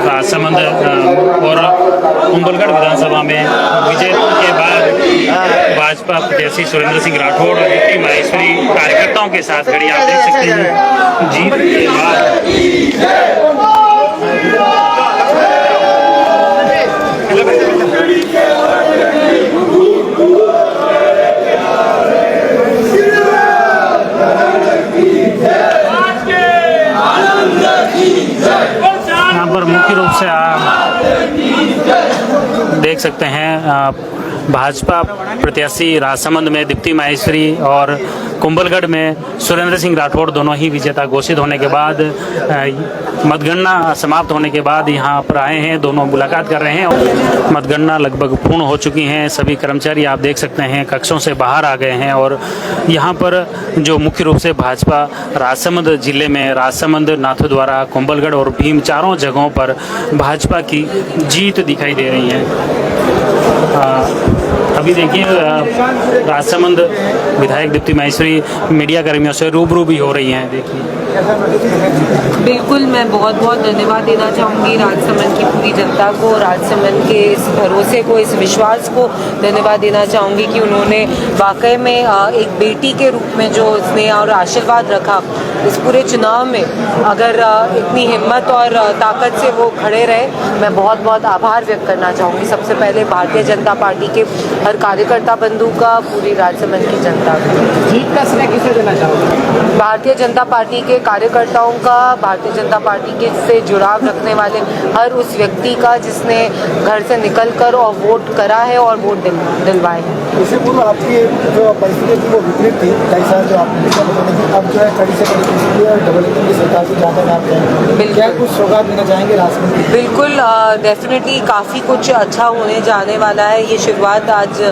राजसमंद और कुंभलगढ़ विधानसभा में विजय के बाद भाजपा प्रत्याशी सुरेंद्र सिंह राठौड़ दीप्ति माहेश्वरी कार्यकर्ताओं के साथ खड़ी। आप देख सकते हैं जीत के बाद यहाँ पर मुख्य रूप से आप देख सकते हैं भाजपा प्रत्याशी राजसमंद में दीप्ति माहेश्वरी और कुंभलगढ़ में सुरेंद्र सिंह राठौड़ दोनों ही विजेता घोषित होने के बाद मतगणना समाप्त होने के बाद यहाँ पर आए हैं, दोनों मुलाकात कर रहे हैं। मतगणना लगभग पूर्ण हो चुकी हैं, सभी कर्मचारी आप देख सकते हैं कक्षों से बाहर आ गए हैं और यहाँ पर जो मुख्य रूप से भाजपा राजसमंद जिले में राजसमंद, नाथद्वारा, कुंभलगढ़ और भीम चारों जगहों पर भाजपा की जीत दिखाई दे रही है। अभी देखिए राजसमंद विधायक दीप्ति माहेश्वरी मीडिया कर्मियों से रूबरू भी हो रही हैं। देखिए बिल्कुल, मैं बहुत बहुत धन्यवाद देना चाहूँगी राजसमंद की पूरी जनता को, राजसमंद के इस भरोसे को, इस विश्वास को धन्यवाद देना चाहूँगी कि उन्होंने वाकई में एक बेटी के रूप में जो स्नेह और आशीर्वाद रखा इस पूरे चुनाव में, अगर इतनी हिम्मत और ताकत से वो खड़े रहे, मैं बहुत बहुत आभार व्यक्त करना चाहूँगी। सबसे पहले भारतीय जनता पार्टी के हर कार्यकर्ता बंधु का, पूरी राजसमंद की जनता का। जीत का श्रेय किसे देना चाहूँगी? भारतीय जनता पार्टी के कार्यकर्ताओं का, भारतीय जनता पार्टी के से जुड़ाव रखने वाले हर उस व्यक्ति का जिसने घर से निकलकर और वोट करा है और वोट दिलवाए हैं। इससे पूर्व आपकी जो परिस्थिति थी वो विपरीत थी, कई साल जो आपने अब जो है कड़ी से कड़ी और डबल इंजन की सरकार से ज़्यादा आप कहेंगे, क्या कुछ सौगात देना चाहेंगे राजसमंद? बिल्कुल, डेफिनेटली काफ़ी कुछ अच्छा होने जाने वाला है। ये शुरुआत आज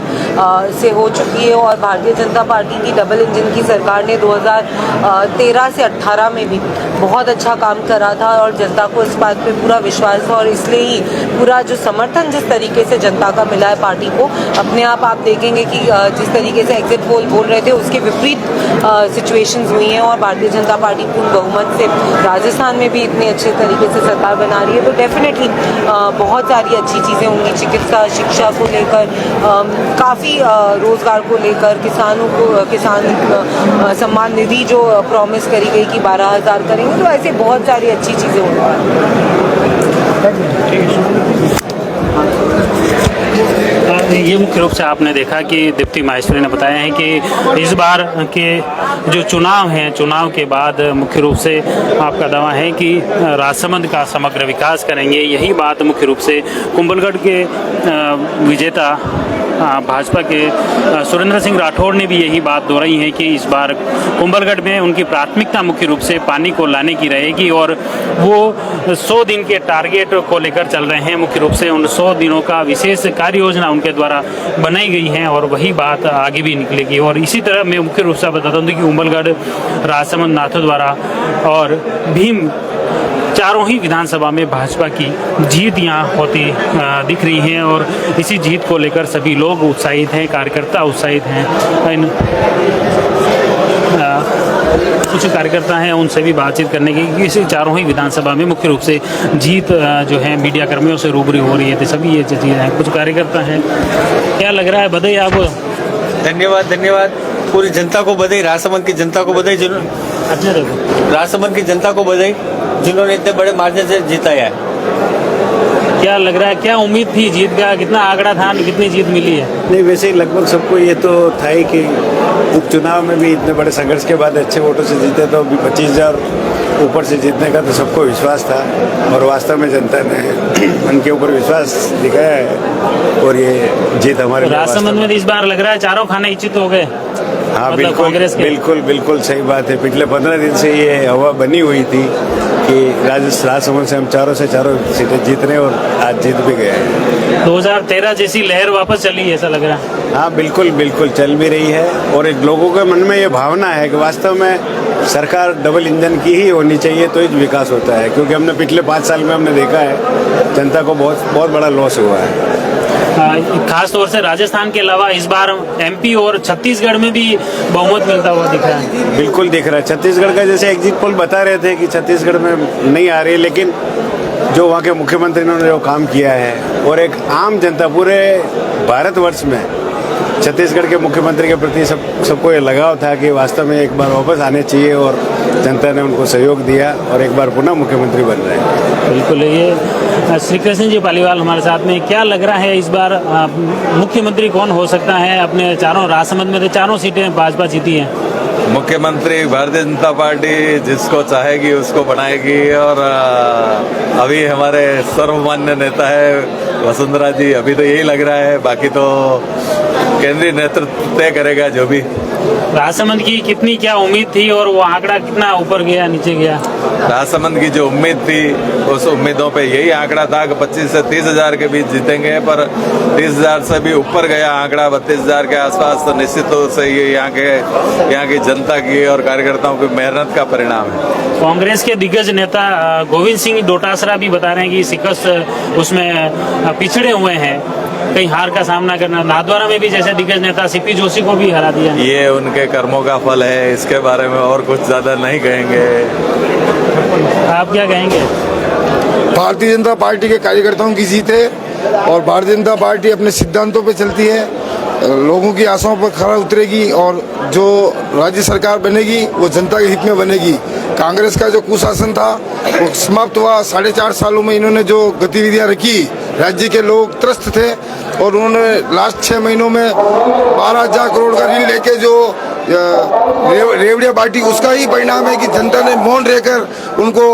से हो चुकी है और भारतीय जनता पार्टी की डबल इंजन की सरकार ने 2013 से 18 में भी बहुत अच्छा काम करा था और जनता को इस बात पे पूरा विश्वास था और इसलिए ही पूरा जो समर्थन जिस तरीके से जनता का मिला है पार्टी को, अपने आप देखेंगे कि जिस तरीके से एग्जिट पोल बोल रहे थे उसके विपरीत सिचुएशंस हुई हैं और भारतीय जनता पार्टी पूर्ण बहुमत से राजस्थान में भी इतने अच्छे तरीके से सरकार बना रही है। तो डेफिनेटली बहुत सारी अच्छी चीज़ें होंगी, चिकित्सा, शिक्षा को लेकर, काफ़ी रोज़गार को लेकर, किसानों को किसान सम्मान निधि जो प्रॉमिस करी गई कि 12,000 करेंगे, तो ऐसे बहुत सारी अच्छी चीज़ें होने वाली हैं। ये मुख्य रूप से आपने देखा कि दीप्ति माहेश्वरी ने बताया है कि इस बार के जो चुनाव हैं, चुनाव के बाद मुख्य रूप से आपका दावा है कि राजसमंद का समग्र विकास करेंगे। यही बात मुख्य रूप से कुंभलगढ़ के विजेता भाजपा के सुरेंद्र सिंह राठौड़ ने भी यही बात दोहराई है कि इस बार कुंभलगढ़ में उनकी प्राथमिकता मुख्य रूप से पानी को लाने की रहेगी और वो 100 दिन के टारगेट को लेकर चल रहे हैं। मुख्य रूप से उन 100 दिनों का विशेष कार्य योजना उनके द्वारा बनाई गई है और वही बात आगे भी निकलेगी। और इसी तरह मैं मुख्य रूप से बताता हूँ कि कुंभलगढ़, राजसमंद, नाथद्वारा और भीम चारों ही विधानसभा में भाजपा की जीत यहाँ होती दिख रही है और इसी जीत को लेकर सभी लोग उत्साहित हैं, कार्यकर्ता उत्साहित हैं। कुछ कार्यकर्ता हैं उनसे भी बातचीत करने की, इसी चारों ही विधानसभा में मुख्य रूप से जीत जो है मीडिया कर्मियों से रूबरू हो रही है। तो सभी ये चीज़ें हैं, कुछ कार्यकर्ता हैं। क्या लग रहा है? बधाई आप। धन्यवाद, धन्यवाद। पूरी जनता को बधाई, राजसमंद की जनता को बधाई, राजसमंद की जनता को बधाई जिन्होंने इतने बड़े मार्जिन से जीताया है। क्या लग रहा है, क्या उम्मीद थी जीत का? कितना आंकड़ा था, कितनी जीत मिली है? नहीं, वैसे ही लगभग सबको ये तो था ही कि उपचुनाव में भी इतने बड़े संघर्ष के बाद अच्छे वोटों से जीते, तो अभी 25,000 ऊपर से जीतने का तो सबको विश्वास था और वास्तव में जनता ने उनके ऊपर विश्वास दिखाया है और ये जीत हमारे राजसमंद में इस बार लग रहा है चारों खाने इच्छित हो गए। हाँ, मतलब बिल्कुल, कांग्रेस के। बिल्कुल सही बात है। पिछले 15 दिन से ये हवा बनी हुई थी कि राजसमंद से हम चारों से चारों सीटें जीत रहे और आज जीत भी गए हैं। 2013 जैसी लहर वापस चली है ऐसा लग रहा है। हाँ, बिल्कुल चल भी रही है और एक लोगों के मन में ये भावना है कि वास्तव में सरकार डबल इंजन की ही होनी चाहिए तो ही विकास होता है, क्योंकि हमने पिछले 5 साल में हमने देखा है जनता को बहुत बड़ा लॉस हुआ है। खास तौर से राजस्थान के अलावा इस बार एमपी और छत्तीसगढ़ में भी बहुमत मिलता हुआ दिख रहा है। बिल्कुल दिख रहा है। छत्तीसगढ़ का जैसे एग्जिट पोल बता रहे थे कि छत्तीसगढ़ में नहीं आ रही है, लेकिन जो वहाँ के मुख्यमंत्री ने जो काम किया है, और एक आम जनता पूरे भारतवर्ष में छत्तीसगढ़ के मुख्यमंत्री के प्रति सबको ये लगाव था कि वास्तव में एक बार वापस आने चाहिए, और जनता ने उनको सहयोग दिया और एक बार पुनः मुख्यमंत्री बन रहे हैं। बिल्कुल, ये श्री कृष्ण जी पालीवाल हमारे साथ में। क्या लग रहा है इस बार मुख्यमंत्री कौन हो सकता है? अपने चारों राजसमंद में तो चारों सीटें भाजपा जीती हैं। मुख्यमंत्री भारतीय जनता पार्टी जिसको चाहेगी उसको बनाएगी, और अभी हमारे सर्वमान्य नेता है वसुंधरा जी, अभी तो यही लग रहा है, बाकी तो केंद्रीय नेतृत्व तय करेगा जो भी। राजसमंद की कितनी क्या उम्मीद थी और वो आंकड़ा कितना ऊपर गया नीचे गया? राजसमंद की जो उम्मीद थी उस उम्मीदों पे यही आंकड़ा था कि 25 से 30 हजार के बीच जीतेंगे, पर 30 हजार से भी ऊपर गया आंकड़ा 32 हजार के आसपास। तो निश्चित तौर से ये यहाँ की जनता की और कार्यकर्ताओं की मेहनत का परिणाम है। कांग्रेस के दिग्गज नेता गोविंद सिंह डोटासरा भी बता रहे हैं कि शिकस्त उसमें पिछड़े हुए हैं, कहीं हार का सामना करना। नाथद्वारा में भी जैसे दिग्गज नेता सीपी जोशी को भी हरा दिया। ये उनके कर्मों का फल है, इसके बारे में और कुछ ज्यादा नहीं कहेंगे। आप क्या कहेंगे? भारतीय जनता पार्टी के कार्यकर्ताओं की जीत है, और भारतीय जनता पार्टी अपने सिद्धांतों पे चलती है, लोगों की आशाओं पर खरा उतरेगी, और जो राज्य सरकार बनेगी वो जनता के हित में बनेगी। कांग्रेस का जो कुशासन था वो समाप्त हुआ। 4.5 सालों में इन्होंने जो गतिविधियां रखी, राज्य के लोग त्रस्त थे, और उन्होंने लास्ट 6 महीनों में 12,000 करोड़ का ऋण लेके जो रेवड़िया बांटी, उसका ही परिणाम है कि जनता ने मौन रहकर उनको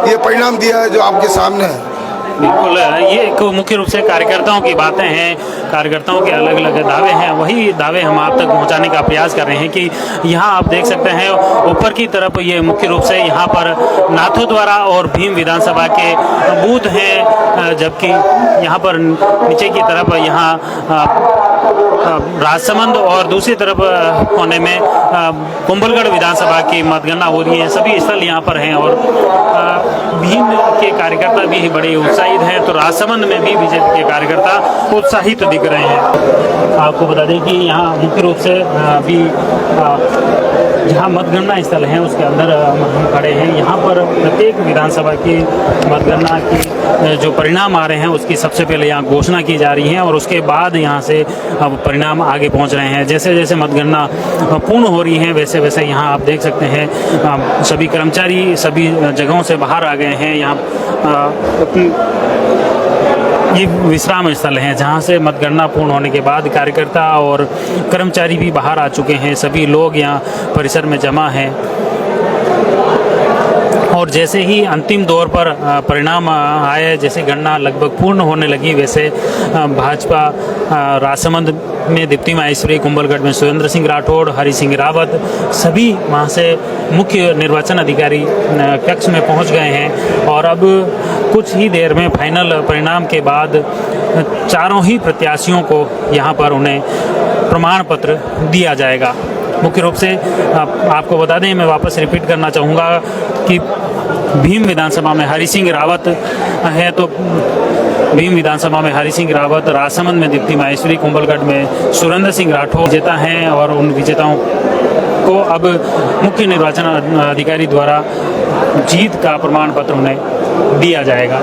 ये परिणाम दिया है जो आपके सामने है। बिल्कुल, ये एक मुख्य रूप से कार्यकर्ताओं की बातें हैं, कार्यकर्ताओं के अलग अलग दावे हैं। वही दावे हम आप तक पहुंचाने का प्रयास कर रहे हैं कि यहाँ आप देख सकते हैं ऊपर की तरफ ये मुख्य रूप से यहाँ पर नाथद्वारा और भीम विधानसभा के बूथ हैं, जबकि यहाँ पर नीचे की तरफ यहाँ राजसमंद और दूसरी तरफ कोने में कुंभलगढ़ विधानसभा की मतगणना हो रही है। सभी स्थल यहाँ पर हैं और भीम के कार्यकर्ता भी बड़े उत्साहित हैं, तो राजसमंद में भी बीजेपी के कार्यकर्ता उत्साहित दिख रहे हैं। आपको बता दें कि यहाँ मुख्य रूप से अभी जहाँ मतगणना स्थल है उसके अंदर हम खड़े हैं। यहाँ पर प्रत्येक विधानसभा की मतगणना की जो परिणाम आ रहे हैं उसकी सबसे पहले यहाँ घोषणा की जा रही है, और उसके बाद यहाँ से अब परिणाम आगे पहुँच रहे हैं। जैसे जैसे मतगणना पूर्ण हो रही है वैसे वैसे यहाँ आप देख सकते हैं सभी कर्मचारी सभी जगहों से बाहर आ गए हैं। यहाँ ये विश्राम स्थल हैं जहां से मतगणना पूर्ण होने के बाद कार्यकर्ता और कर्मचारी भी बाहर आ चुके हैं। सभी लोग यहां परिसर में जमा हैं, और जैसे ही अंतिम दौर पर परिणाम आए, जैसे गणना लगभग पूर्ण होने लगी, वैसे भाजपा राजसमंद में दीप्ति माहेश्वरी, कुंभलगढ़ में सुरेंद्र सिंह राठौड़, हरि सिंह रावत सभी वहां से मुख्य निर्वाचन अधिकारी कक्ष में पहुंच गए हैं। और अब कुछ ही देर में फाइनल परिणाम के बाद चारों ही प्रत्याशियों को यहां पर उन्हें प्रमाण पत्र दिया जाएगा। मुख्य रूप से आपको बता दें, मैं वापस रिपीट करना चाहूँगा कि भीम विधानसभा में हरि सिंह रावत है, तो भीम विधानसभा में हरि सिंह रावत, राजसमंद में दीप्ति माहेश्वरी, कुंभलगढ़ में सुरेंद्र सिंह राठौड़ विजेता हैं, और उन विजेताओं को अब मुख्य निर्वाचन अधिकारी द्वारा जीत का प्रमाण पत्र उन्हें दिया जाएगा।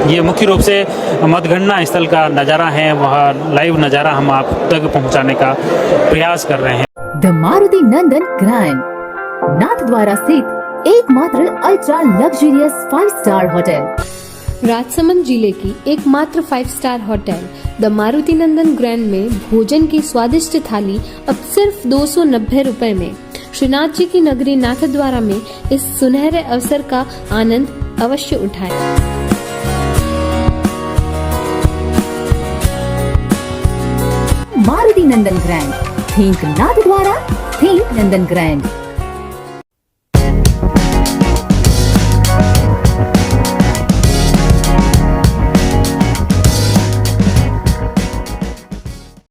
ये मुख्य रूप से मतगणना स्थल का नज़ारा है, वह लाइव नज़ारा हम आप तक पहुंचाने का प्रयास कर रहे हैं। The Maruti Nandan grand Nathdwara स्थित एकमात्र ultra luxurious 5 star hotel. Rajsamand जिले की एकमात्र 5 star hotel the Maruti Nandan grand में भोजन की स्वादिष्ट थाली अब सिर्फ 290 रुपए में। श्रीनाथ जी की नगरी नाथद्वारा में इस सुनहरे अवसर का आनंद अवश्य उठाएं। मारुति नंदन ग्रैंड, थिंक नाथद्वारा, थिंक नंदन ग्रैंड।